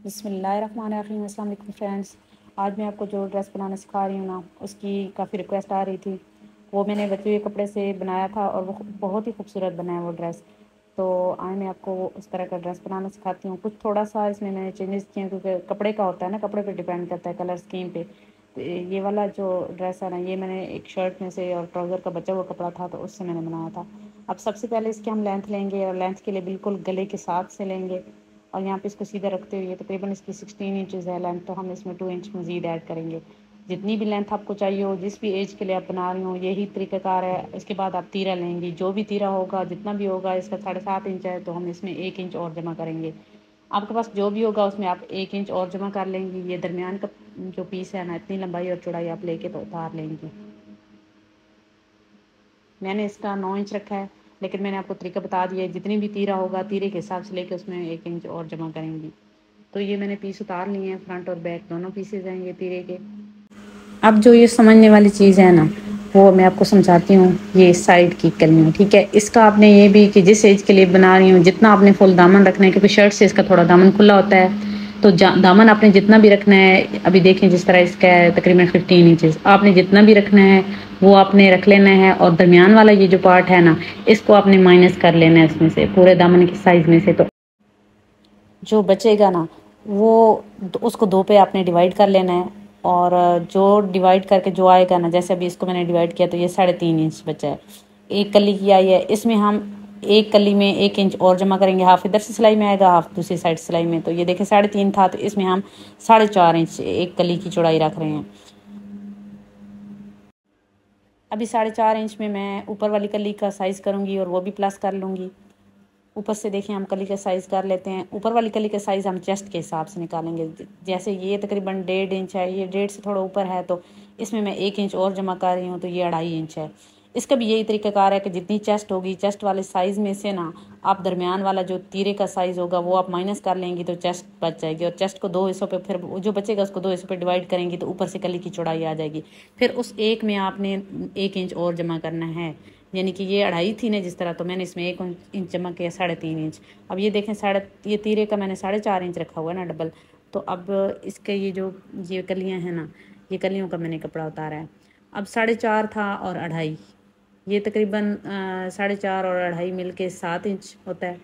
बिस्मिल्लाहिर्रहमानिर्रहीम। अस्सलाम वालेकुम फ्रेंड्स। आज मैं आपको जो ड्रेस बनाना सिखा रही हूँ ना, उसकी काफ़ी रिक्वेस्ट आ रही थी। वो मैंने बचे हुए कपड़े से बनाया था और वो बहुत ही खूबसूरत बना है वो ड्रेस। तो आज मैं आपको उस तरह का ड्रेस बनाना सिखाती हूँ। कुछ थोड़ा सा इसमें मैंने चेंजेस किए हैं क्योंकि कपड़े का होता है ना, कपड़े पे डिपेंड करता है, कलर स्कीम पे। तो ये वाला जो ड्रेस है ना, ये मैंने एक शर्ट में से और ट्राउज़र का बचा हुआ कपड़ा था तो उससे मैंने बनाया था। अब सबसे पहले इसकी हम लेंथ लेंगे और लेंथ के लिए बिल्कुल गले के साथ से लेंगे और यहाँ पे इसको सीधा रखते हुए तकरीबन इसकी 16 इंचज़ है लेंथ, तो हम इसमें 2 इंच मज़ीद ऐड करेंगे। जितनी भी लेंथ आपको चाहिए हो, जिस भी एज के लिए आप बना रही हो, यही तरीक़ाकार है। इसके बाद आप तीरा लेंगी, जो भी तीरा होगा, जितना भी होगा, इसका 7.5 इंच है तो हम इसमें 1 इंच और जमा करेंगे। आपके पास जो भी होगा उसमें आप 1 इंच और जमा कर लेंगी। ये दरमियान का जो पीस है ना, इतनी लंबाई और चौड़ाई आप लेके तो उतार लेंगी। मैंने इसका 9 इंच रखा है, लेकिन मैंने आपको तरीका बता दिया है। जितनी भी तीरा होगा, तीरे के हिसाब से लेके उसमें 1 इंच और जमा करेंगी। तो ये मैंने पीस उतार लिए हैं, फ्रंट और बैक दोनों पीसेज हैं ये तीरे के। अब जो ये समझने वाली चीज़ है ना, वो मैं आपको समझाती हूँ। ये साइड की कलियाँ, ठीक है। इसका आपने ये भी कि जिस एज के लिए बना रही हूँ, जितना आपने फुल दामन रखना है, क्योंकि शर्ट से इसका थोड़ा दामन खुला होता है। तो दामन आपने जितना भी रखना है, अभी देखें जिस तरह इसका है तकरीबन 15 इंचज़, आपने जितना भी रखना है वो आपने रख लेना है। और दरमियान वाला ये जो पार्ट है ना, इसको आपने माइनस कर लेना है इसमें से, पूरे दामन के साइज़ में से। तो जो बचेगा ना, वो उसको 2 पे आपने डिवाइड कर लेना है। और जो डिवाइड करके जो आएगा ना, जैसे अभी इसको मैंने डिवाइड किया तो ये 3.5 इंच बचा है। एक कली की आई है, इसमें हम एक कली में 1 इंच और जमा करेंगे। हाफ इधर से सिलाई में आएगा, हाफ दूसरी साइड सिलाई में। तो ये देखें 3.5 था, तो इसमें हम 4.5 इंच एक कली की चौड़ाई रख रहे हैं। अभी 4.5 इंच में मैं ऊपर वाली कली का साइज़ करूँगी और वो भी प्लस कर लूँगी। ऊपर से देखिए हम कली का साइज़ कर लेते हैं। ऊपर वाली कली का साइज़ हम चेस्ट के हिसाब से निकालेंगे। जैसे ये तकरीबन 1.5 इंच है, ये 1.5 से थोड़ा ऊपर है, तो इसमें मैं 1 इंच और जमा कर रही हूँ, तो ये 2.5 इंच है। इसका भी यही तरीक़ाकार है कि जितनी चेस्ट होगी, चेस्ट वाले साइज़ में से ना आप दरमियान वाला जो तीरे का साइज़ होगा वो आप माइनस कर लेंगी, तो चेस्ट बच जाएगी। और चेस्ट को 2 हिस्सों पे, फिर जो बचेगा उसको 2 हिस्सों पे डिवाइड करेंगी, तो ऊपर से कली की चौड़ाई आ जाएगी। फिर उस एक में आपने 1 इंच और जमा करना है। यानी कि ये 2.5 थी ना जिस तरह, तो मैंने इसमें 1 इंच जमा किया, 3.5 इंच। अब ये देखें ये तीरे का मैंने 4.5 इंच रखा हुआ है ना डबल। तो अब इसके ये कलियां हैं ना, ये कलियों का मैंने कपड़ा उतारा है। अब 4.5 था और 2.5, ये तकरीबन 4.5 और 2.5 मिल के 7 इंच होता है,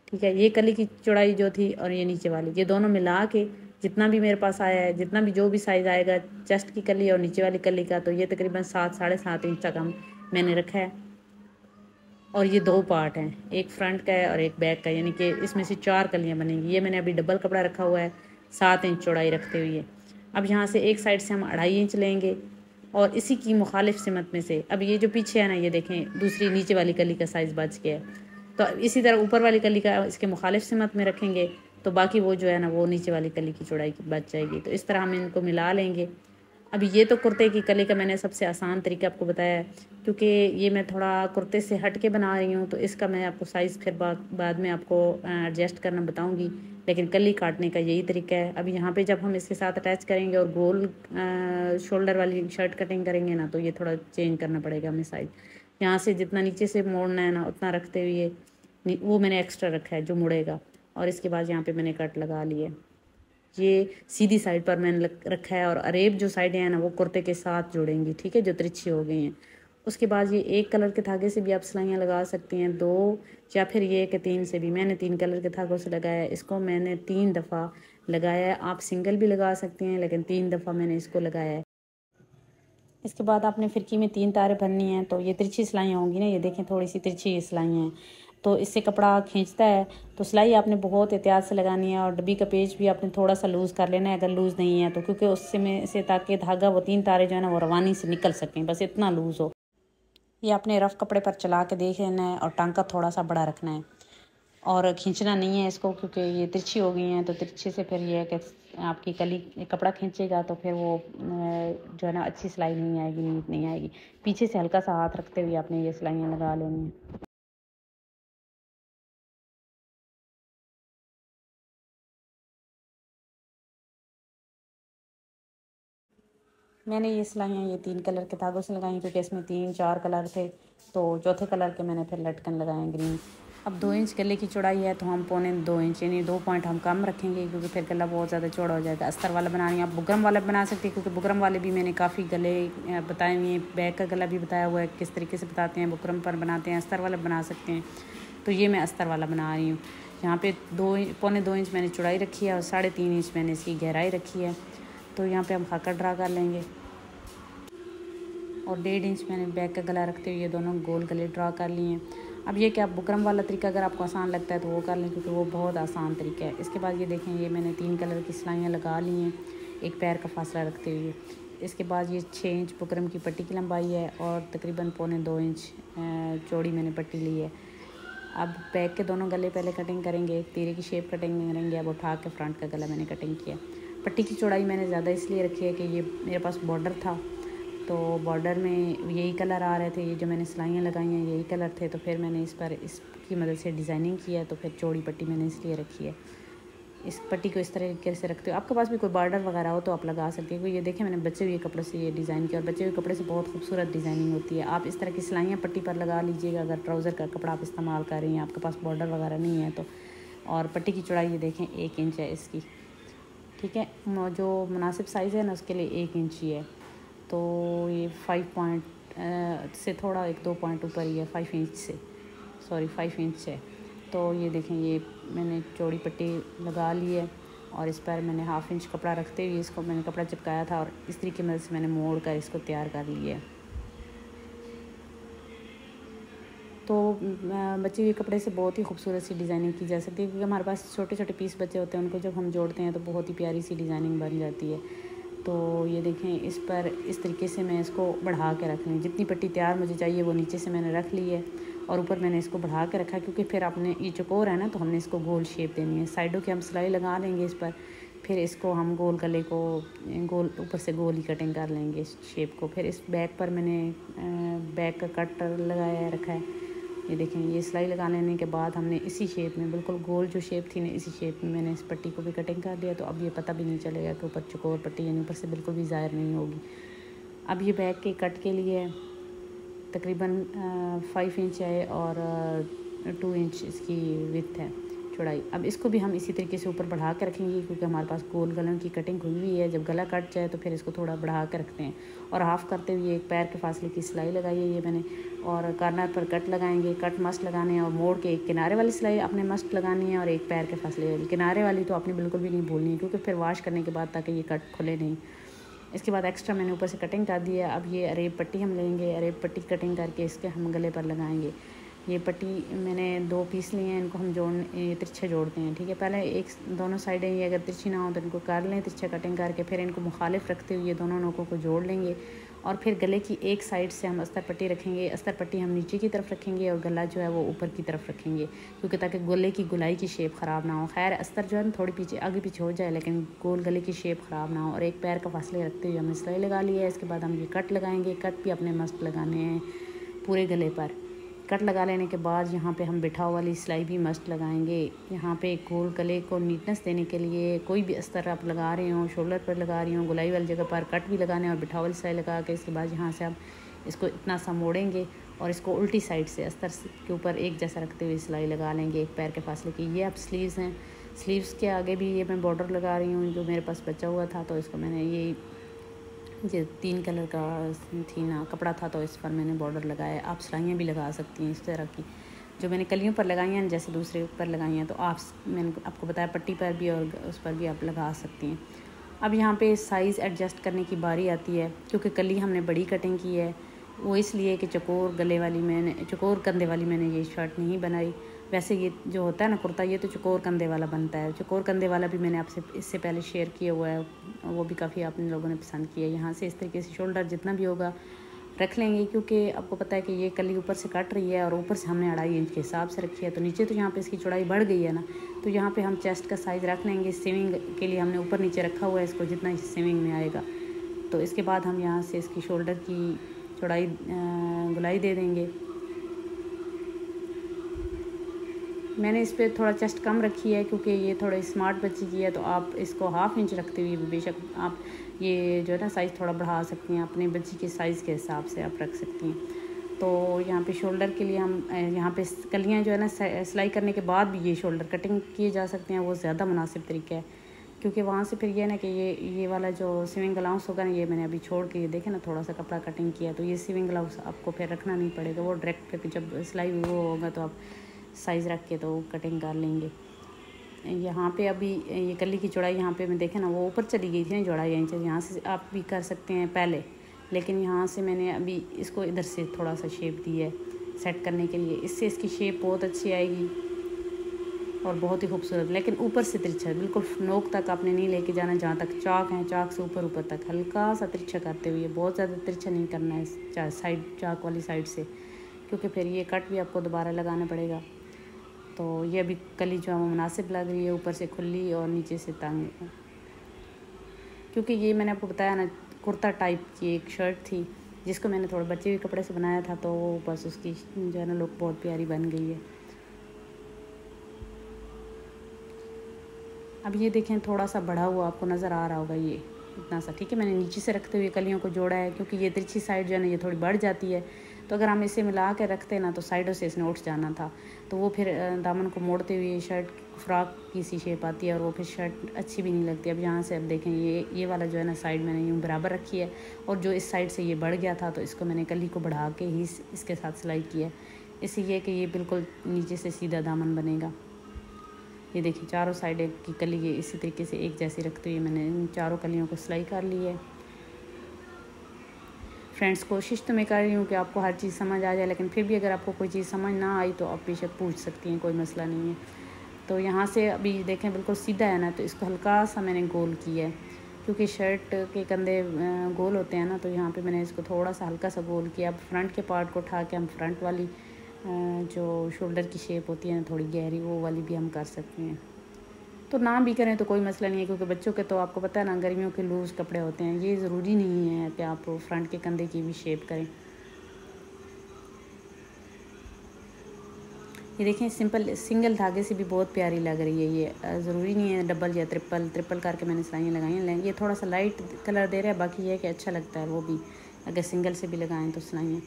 ठीक है। ये कली की चौड़ाई जो थी और ये नीचे वाली, ये दोनों मिला के जितना भी मेरे पास आया है, जितना भी जो भी साइज़ आएगा चेस्ट की कली और नीचे वाली कली का, तो ये तकरीबन 7 साढ़े 7 इंच तक हम मैंने रखा है। और ये 2 पार्ट हैं, एक फ्रंट का है और एक बैक का, यानी कि इसमें से 4 कलियां बनेंगी। ये मैंने अभी डबल कपड़ा रखा हुआ है 7 इंच चौड़ाई रखते हुए। अब यहाँ से एक साइड से हम 2.5 इंच लेंगे और इसी की मुखालिफ सिमत में से, अब ये जो पीछे है ना, ये देखें दूसरी नीचे वाली कली का साइज़ बच गया है। तो इसी तरह ऊपर वाली कली का इसके मुखालिफ सिमत में रखेंगे, तो बाकी वो जो है ना, वो नीचे वाली कली की चौड़ाई की बच जाएगी। तो इस तरह हम इनको मिला लेंगे। अभी ये तो कुर्ते की कली का मैंने सबसे आसान तरीका आपको बताया है, क्योंकि ये मैं थोड़ा कुर्ते से हट के बना रही हूँ, तो इसका मैं आपको साइज़ फिर बाद में आपको एडजस्ट करना बताऊँगी। लेकिन कली काटने का यही तरीका है। अब यहाँ पे जब हम इसके साथ अटैच करेंगे और गोल शोल्डर वाली शर्ट कटिंग करेंगे ना, तो ये थोड़ा चेंज करना पड़ेगा हमें साइज़। यहाँ से जितना नीचे से मोड़ना है ना, उतना रखते हुए वो मैंने एक्स्ट्रा रखा है जो मुड़ेगा। और इसके बाद यहाँ पे मैंने कट लगा लिए। ये सीधी साइड पर मैंने रखा है और अरेब जो साइडें हैं ना, वो कुर्ते के साथ जुड़ेंगी, ठीक है, जो तिरछी हो गई हैं। उसके बाद ये एक कलर के धागे से भी आप सिलाइयाँ लगा सकती हैं, 2 या फिर ये कि 3 से भी। मैंने 3 कलर के धागों से लगाया है इसको, मैंने 3 दफ़ा लगाया है। आप सिंगल भी लगा सकती हैं, लेकिन 3 दफ़ा मैंने इसको लगाया है। इसके बाद आपने फिरकी में 3 तारें भरनी हैं। तो ये तिरछी सिलाइयाँ होंगी ना, ये देखें थोड़ी सी तिरछी सिलाइयाँ हैं, तो इससे कपड़ा खींचता है। तो सिलाई आपने बहुत एहतियात से लगानी है और डब्बी का पेज भी आपने थोड़ा सा लूज़ कर लेना है अगर लूज़ नहीं है तो, क्योंकि उससे में से ताकि धागा वो 3 तारें जो है ना वो रवानी से निकल सकें, बस इतना लूज़ हो। ये आपने रफ़ कपड़े पर चला के देख लेना है और टांका थोड़ा सा बड़ा रखना है और खींचना नहीं है इसको, क्योंकि ये तिरछी हो गई हैं। तो तिरछे से फिर ये है कि आपकी कली कपड़ा खींचेगा तो फिर वो जो है ना अच्छी सिलाई नहीं आएगी, नीट नहीं आएगी। पीछे से हल्का सा हाथ रखते हुए आपने ये सिलाइयाँ लगा लेनी है। मैंने ये सिलाइयाँ ये 3 कलर के धागों से लगाई, क्योंकि इसमें 3-4 कलर थे। तो चौथे कलर के मैंने फिर लटकन लगाए ग्रीन। अब 2 इंच गले की चौड़ाई है तो हम 1.25 इंच यानी 2 पॉइंट हम कम रखेंगे, क्योंकि फिर गला बहुत ज़्यादा चौड़ा हो जाएगा। अस्तर वाला बना रही हैं आप, बुकरम वाला बना सकते हैं, क्योंकि बुकरम वाले भी मैंने काफ़ी गले बताए हुए हैं। बैक का गला भी बताया हुआ है किस तरीके से बताते हैं, बुकरम पर बनाते हैं, अस्तर वाला बना सकते हैं। तो ये मैं अस्तर वाला बना रही हूँ। यहाँ पे 2.25 इंच मैंने चौड़ाई रखी है और 3.5 इंच मैंने इसकी गहराई रखी है। तो यहाँ पे हम खाकर ड्रा कर लेंगे और 1.5 इंच मैंने बैक का गला रखते हुए ये दोनों गोल गले ड्रा कर लिए हैं। अब ये क्या बुकरम वाला तरीका अगर आपको आसान लगता है तो वो कर लें, क्योंकि वो बहुत आसान तरीका है। इसके बाद ये देखें, ये मैंने 3 कलर की सिलाइयाँ लगा ली हैं एक पैर का फासला रखते हुए। इसके बाद ये 6 इंच बुकरम की पट्टी की लंबाई है और तकरीबन 1.25 इंच चौड़ी मैंने पट्टी ली है। अब बैक के दोनों गले पहले कटिंग करेंगे, तीरे की शेप कटिंग करेंगे। अब उठा के फ्रंट का गला मैंने कटिंग किया। पट्टी की चौड़ाई मैंने ज़्यादा इसलिए रखी है कि ये मेरे पास बॉर्डर था, तो बॉर्डर में यही कलर आ रहे थे, ये जो मैंने सिलाइयाँ लगाई हैं यही कलर थे, तो फिर मैंने इस पर इसकी मदद से डिज़ाइनिंग किया है। तो फिर चौड़ी पट्टी मैंने इसलिए रखी है। इस पट्टी को इस तरीके से रखते हो। आपके पास भी कोई बॉर्डर वगैरह हो तो आप लगा सकते हैं। क्योंकि ये देखें मैंने बचे हुए कपड़े से ये डिज़ाइन किया और बचे हुए कपड़े से बहुत खूबसूरत डिज़ाइनिंग होती है। आप इस तरह की सिलाइयाँ पट्टी पर लगा लीजिएगा अगर ट्राउज़र का कपड़ा आप इस्तेमाल कर रही हैं, आपके पास बॉर्डर वगैरह नहीं है तो। और पट्टी की चौड़ाई ये देखें 1 इंच है इसकी, ठीक है। जो मुनासिब साइज़ है ना उसके लिए 1 इंच ही है। तो ये 5 पॉइंट से थोड़ा 1-2 पॉइंट ऊपर ही है, 5 इंच से, सॉरी 5 इंच है। तो ये देखें ये मैंने चौड़ी पट्टी लगा ली है और इस पर मैंने 1/2 इंच कपड़ा रखते हुए इसको मैंने कपड़ा चिपकाया था और इस तरीके की मदद से मैंने मोड़ कर इसको तैयार कर लिया है। तो बचे हुए कपड़े से बहुत ही खूबसूरत सी डिज़ाइनिंग की जा सकती है, क्योंकि हमारे पास छोटे छोटे पीस बचे होते हैं, उनको जब हम जोड़ते हैं तो बहुत ही प्यारी सी डिज़ाइनिंग बन जाती है। तो ये देखें इस पर इस तरीके से मैं इसको बढ़ा के रख लूँ। जितनी पट्टी तैयार मुझे चाहिए वो नीचे से मैंने रख ली है और ऊपर मैंने इसको बढ़ा के रखा, क्योंकि फिर आपने ये चौकोर है ना तो हमने इसको गोल शेप देनी है। साइडों की हम सिलाई लगा लेंगे इस पर, फिर इसको हम गोल गले को गोल ऊपर से गोल ही कटिंग कर लेंगे इस शेप को। फिर इस बैक पर मैंने बैक का कट लगाया रखा है। ये देखें ये सिलाई लगा लेने के बाद हमने इसी शेप में बिल्कुल गोल जो शेप थी ना इसी शेप में मैंने इस पट्टी को भी कटिंग कर दिया। तो अब ये पता भी नहीं चलेगा कि ऊपर चौकोर पट्टी यानी ऊपर से बिल्कुल भी ज़ाहिर नहीं होगी। अब ये बैक के कट के लिए तकरीबन 5 इंच है और 2 इंच इसकी विड्थ है चौड़ाई। अब इसको भी हम इसी तरीके से ऊपर बढ़ा के रखेंगे, क्योंकि हमारे पास गोल गलों की कटिंग हुई हुई है। जब गला कट जाए तो फिर इसको थोड़ा बढ़ा के रखते हैं और हाफ़ करते हुए एक पैर के फासले की सिलाई लगाई है ये मैंने, और कॉर्नर पर कट लगाएंगे। कट मस्त लगाने हैं और मोड़ के एक किनारे वाली सिलाई आपने मस्त लगानी है और एक पैर के फासले वाली। किनारे वाली तो आपने बिल्कुल भी नहीं भूलनी है, क्योंकि फिर वॉश करने के बाद ताकि ये कट खुले नहीं। इसके बाद एक्स्ट्रा मैंने ऊपर से कटिंग कर दी है। अब ये अरेब पट्टी हम लेंगे, अरेब पट्टी कटिंग करके इसके हम गले पर लगाएंगे। ये पट्टी मैंने 2 पीस लिए हैं, इनको हम तिरछे जोड़ते हैं, ठीक है। पहले एक दोनों साइडें ये अगर तिरछी ना हो तो इनको कर लें तिरछा कटिंग करके, फिर इनको मुखालिफ रखते हुए दोनों नोकों को जोड़ लेंगे और फिर गले की एक साइड से हम अस्तर पट्टी रखेंगे। अस्तर पट्टी हम नीचे की तरफ रखेंगे और गला जो है वो ऊपर की तरफ रखेंगे, क्योंकि ताकि गले की गुलाई की शेप ख़राब ना हो। खैर अस्तर जो है थोड़ी पीछे आगे पीछे हो जाए लेकिन गोल गले की शेप ख़राब ना हो। और एक पैर का फासले रखते हुए हमने सिलाई लगा ली है। इसके बाद हम ये कट लगाएंगे। कट भी अपने मस्त लगाने हैं पूरे गले पर। कट लगा लेने के बाद यहाँ पे हम बिठाव वाली सिलाई भी मस्त लगाएंगे। यहाँ पे गोल गले को नीटनेस देने के लिए कोई भी अस्तर आप लगा रहे हो, शोल्डर पर लगा रही हो, गुलाई वाली जगह पर कट भी लगाने और बिठाव वाली सिलाई लगा के इसके बाद यहाँ से हम इसको इतना सा मोड़ेंगे और इसको उल्टी साइड से अस्तर के ऊपर एक जैसा रखते हुए सिलाई लगा लेंगे एक पैर के फासले की। ये अब स्लीव्स हैं, स्लीव्स के आगे भी ये मैं बॉर्डर लगा रही हूँ जो मेरे पास बचा हुआ था, तो इसको मैंने ये 3 कलर का थी ना कपड़ा था तो इस पर मैंने बॉर्डर लगाया। आप सिलाइयाँ भी लगा सकती हैं इस तरह की जो मैंने कलियों पर लगाई हैं, जैसे दूसरे पर लगाई हैं। तो मैंने आपको बताया पट्टी पर भी और उस पर भी आप लगा सकती हैं। अब यहाँ पे साइज़ एडजस्ट करने की बारी आती है, क्योंकि कली हमने बड़ी कटिंग की है वो इसलिए कि चकोर कंधे वाली मैंने ये शर्ट नहीं बनाई। वैसे ये जो होता है ना कुर्ता ये तो चकोर कंधे वाला बनता है। चकोर कंधे वाला भी मैंने आपसे इससे पहले शेयर किया हुआ है, वो भी काफ़ी आपने लोगों ने पसंद किया। यहाँ से इस तरीके से शोल्डर जितना भी होगा रख लेंगे, क्योंकि आपको पता है कि ये कली ऊपर से कट रही है और ऊपर से हमने 2.5 इंच के हिसाब से रखी है, तो नीचे तो यहाँ पे इसकी चौड़ाई बढ़ गई है ना, तो यहाँ पे हम चेस्ट का साइज़ रख लेंगे। सीविंग के लिए हमने ऊपर नीचे रखा हुआ है इसको जितना सीविंग में आएगा। तो इसके बाद हम यहाँ से इसकी शोल्डर की चौड़ाई गुलाई दे देंगे। मैंने इस पर थोड़ा चेस्ट कम रखी है क्योंकि ये थोड़ा स्मार्ट बच्ची की है, तो आप इसको 1/2 इंच रखते हुए बेशक आप ये जो है ना साइज़ थोड़ा बढ़ा सकती हैं, अपने बच्ची के साइज़ के हिसाब से आप रख सकती हैं। तो यहाँ पे शोल्डर के लिए हम यहाँ पे कलियाँ जो है ना सिलाई करने के बाद भी ये शोल्डर कटिंग किए जा सकते हैं, वो ज़्यादा मुनासिब तरीका है। क्योंकि वहाँ से फिर ये ना कि ये वाला जो सीविंग अलाउंस होगा ना, ये मैंने अभी छोड़ के ये देखे ना थोड़ा सा कपड़ा कटिंग किया, तो ये सीविंग अलाउंस आपको फिर रखना नहीं पड़ेगा, वो डायरेक्ट फिर जब सिलाई वो होगा तो आप साइज़ रख के तो कटिंग कर लेंगे। यहाँ पे अभी ये कली की चौड़ाई यहाँ पे मैं देखे ना वो ऊपर चली गई थी ना चौड़ाई इंच, यहाँ से आप भी कर सकते हैं पहले, लेकिन यहाँ से मैंने अभी इसको इधर से थोड़ा सा शेप दी है सेट करने के लिए। इससे इसकी शेप बहुत अच्छी आएगी और बहुत ही खूबसूरत, लेकिन ऊपर से तिरछा है, बिल्कुल नोक तक आपने नहीं लेके जाना, जहाँ तक चाक है चाक से ऊपर ऊपर तक हल्का सा तिरछा करते हुए, बहुत ज़्यादा तिरछा नहीं करना है साइड चाक वाली साइड से, क्योंकि फिर ये कट भी आपको दोबारा लगाना पड़ेगा। तो ये अभी कली जो है वो मुनासिब लग रही है, ऊपर से खुली और नीचे से तंग, क्योंकि ये मैंने आपको बताया ना कुर्ता टाइप की एक शर्ट थी जिसको मैंने थोड़े बचे हुए कपड़े से बनाया था, तो वो बस उसकी जो है ना लुक बहुत प्यारी बन गई है। अब ये देखें थोड़ा सा बढ़ा हुआ आपको नज़र आ रहा होगा, ये इतना सा ठीक है। मैंने नीचे से रखते हुए कलियों को जोड़ा है, क्योंकि ये तिरछी साइड जो है ना ये थोड़ी बढ़ जाती है, तो अगर हम इसे मिला के रखते ना तो साइडों से इसने उठ जाना था, तो वो फिर दामन को मोड़ते हुए शर्ट फ्रॉक की सी शेप आती है और वो फिर शर्ट अच्छी भी नहीं लगती। अब यहाँ से अब देखें ये वाला जो है ना साइड मैंने यूँ बराबर रखी है, और जो इस साइड से ये बढ़ गया था तो इसको मैंने कली को बढ़ा के ही इसके साथ सिलाई की है, इससे ये कि ये बिल्कुल नीचे से सीधा दामन बनेगा। ये देखिए चारों साइड की कली ये इसी तरीके से एक जैसी रखते हुए मैंने इन चारों कलियों को सिलाई कर ली है। फ्रेंड्स, कोशिश तो मैं कर रही हूँ कि आपको हर चीज़ समझ आ जाए, लेकिन फिर भी अगर आपको कोई चीज़ समझ ना आई तो आप बेशक पूछ सकती हैं, कोई मसला नहीं है। तो यहाँ से अभी देखें बिल्कुल सीधा है ना, तो इसको हल्का सा मैंने गोल किया है, क्योंकि शर्ट के कंधे गोल होते हैं ना, तो यहाँ पे मैंने इसको थोड़ा सा हल्का सा गोल किया। अब फ्रंट के पार्ट को उठा के हम फ्रंट वाली जो शोल्डर की शेप होती है ना थोड़ी गहरी, वो वाली भी हम कर सकते हैं। तो ना भी करें तो कोई मसला नहीं है, क्योंकि बच्चों के तो आपको पता है ना गर्मियों के लूज़ कपड़े होते हैं, ये ज़रूरी नहीं है कि आप फ्रंट के कंधे की भी शेप करें। ये देखें सिंपल सिंगल धागे से भी बहुत प्यारी लग रही है, ये ज़रूरी नहीं है डबल या ट्रिपल करके मैंने सिलाइयाँ लगाई हैं। ये थोड़ा सा लाइट कलर दे रहा है, बाकी ये है कि अच्छा लगता है वो भी अगर सिंगल से भी लगाएं तो सिलाइयाँ।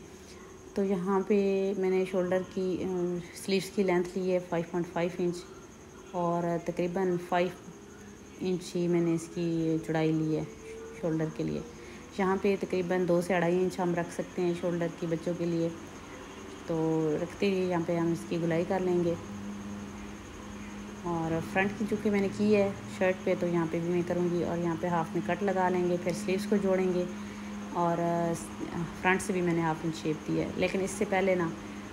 तो यहाँ पे मैंने शोल्डर की स्लीव्स की लेंथ ली है 5.5 इंच, और तकरीबन 5 इंच ही मैंने इसकी चौड़ाई ली है शोल्डर के लिए। यहाँ पे तकरीबन 2 से 2.5 इंच हम रख सकते हैं शोल्डर की बच्चों के लिए। तो रखते ही यहाँ पे हम इसकी गुलाई कर लेंगे। और फ्रंट की चूँकि मैंने की है शर्ट पे, तो यहाँ पे भी मैं करूँगी, और यहाँ पे हाफ में कट लगा लेंगे, फिर स्लीव्स को जोड़ेंगे, और फ्रंट से भी मैंने हाफ इंच शेप दी है। लेकिन इससे पहले ना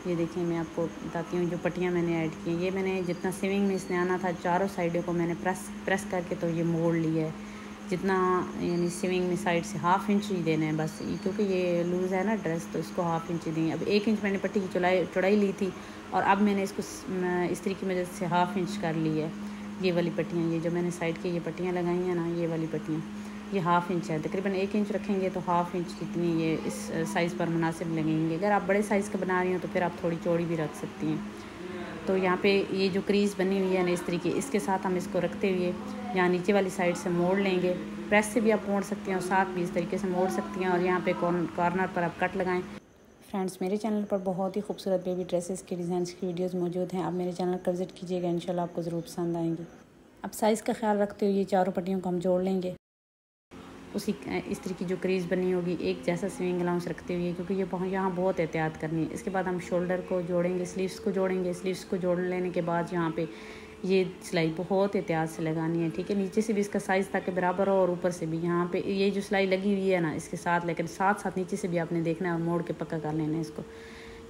ये देखिए मैं आपको बताती हूँ, जो पट्टियाँ मैंने ऐड की हैं, ये मैंने जितना सीविंग में इसने आना था चारों साइडों को मैंने प्रेस करके तो ये मोड़ लिया है, जितना यानी सीविंग में साइड से हाफ इंच ही देना है बस, क्योंकि ये लूज़ है ना ड्रेस, तो इसको हाफ इंच ही देंगे। अब 1 इंच मैंने पट्टी की चौड़ाई ली थी, और अब मैंने इसको इस तरीके की मदद से हाफ इंच कर ली है। ये वाली पट्टियाँ, ये जो मैंने साइड की ये पट्टियाँ लगाई हैं ना, ये वाली पट्टियाँ ये हाफ इंच है, तकरीबन 1 इंच रखेंगे तो हाफ इंच जितनी ये इस साइज़ पर मुनासिब लगेंगे। अगर आप बड़े साइज़ का बना रही हो तो फिर आप थोड़ी चौड़ी भी रख सकती हैं। तो यहाँ पे ये जो क्रीज़ बनी हुई है ना इस तरीके, इसके साथ हम इसको रखते हुए यहाँ नीचे वाली साइड से मोड़ लेंगे। प्रेस से भी आप मोड़ सकती हैं और साथ भी इस तरीके से मोड़ सकती हैं, और यहाँ पे कॉर्नर पर आप कट लगाएं। फ्रेंड्स, मेरे चैनल पर बहुत ही खूबसूरत बेबी ड्रेसेस की डिज़ाइन की वीडियोस मौजूद हैं, आप मेरे चैनल का विज़िट कीजिएगा, इंशाल्लाह आपको ज़रूर पसंद आएंगी। अब साइज़ का ख्याल रखते हुए ये चारों पट्टियों को हम जोड़ लेंगे। उसी इस तरह की जो क्रीज़ बनी होगी एक जैसा स्विंग अलाउंस रखते हुए, क्योंकि ये यहाँ बहुत एहतियात करनी है। इसके बाद हम शोल्डर को जोड़ेंगे, स्लीव्स को जोड़ेंगे। स्लीव्स को जोड़ लेने के बाद यहाँ पे ये सिलाई बहुत एहतियात से लगानी है, ठीक है। नीचे से भी इसका साइज़ ताकि बराबर हो, और ऊपर से भी यहाँ पे ये जो सिलाई लगी हुई है ना इसके साथ, लेकिन साथ नीचे से भी आपने देखना है और मोड़ के पक्का कर लेना है इसको,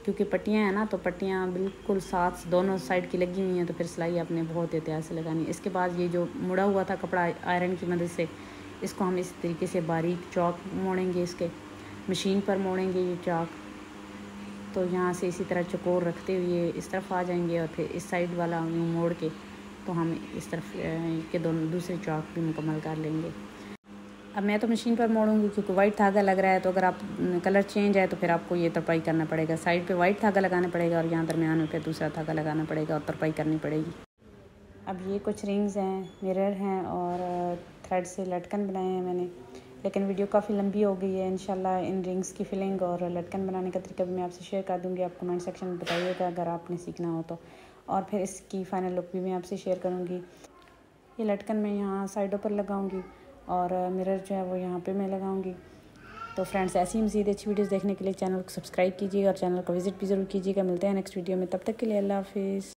क्योंकि पट्टियाँ हैं ना, तो पट्टियाँ बिल्कुल साथ दोनों साइड की लगी हुई हैं, तो फिर सिलाई आपने बहुत एहतियात से लगानी है। इसके बाद ये जो मुड़ा हुआ था कपड़ा आयरन की मदद से, इसको हम इस तरीके से बारीक चौक मोड़ेंगे, इसके मशीन पर मोड़ेंगे ये चौक। तो यहाँ से इसी तरह चकोर रखते हुए इस तरफ आ जाएंगे, और फिर इस साइड वाला यूँ मोड़ के तो हम इस तरफ के दोनों दूसरे चौक भी मुकम्मल कर लेंगे। अब मैं तो मशीन पर मोड़ूंगी क्योंकि वाइट धागा लग रहा है, तो अगर आप कलर चेंज है तो फिर आपको ये तरपाई करना पड़ेगा। साइड पे वाइट धागा लगाना पड़ेगा और यहाँ दरमियान में फिर दूसरा धागा लगाना पड़ेगा और तरपाई करनी पड़ेगी। अब ये कुछ रिंग्स हैं, मिरर हैं और थ्रेड से लटकन बनाए हैं मैंने। लेकिन वीडियो काफ़ी लंबी हो गई है। इंशाल्लाह इन रिंग्स की फिलिंग और लटकन बनाने का तरीका भी मैं आपसे शेयर कर दूँगी। आप कमेंट सेक्शन में बताइएगा अगर आपने सीखना हो तो। और फिर इसकी फ़ाइनल लुक भी मैं आपसे शेयर करूँगी। ये लटकन मैं यहाँ साइडों पर लगाऊँगी और मिरर जो है वो यहाँ पे मैं लगाऊँगी। तो फ्रेंड्स, ऐसी ही मज़ीद अच्छी वीडियोस देखने के लिए चैनल को सब्सक्राइब कीजिएगा और चैनल को विज़िट भी ज़रूर कीजिएगा। मिलते हैं नेक्स्ट वीडियो में, तब तक के लिए अल्लाह हाफ़िज़।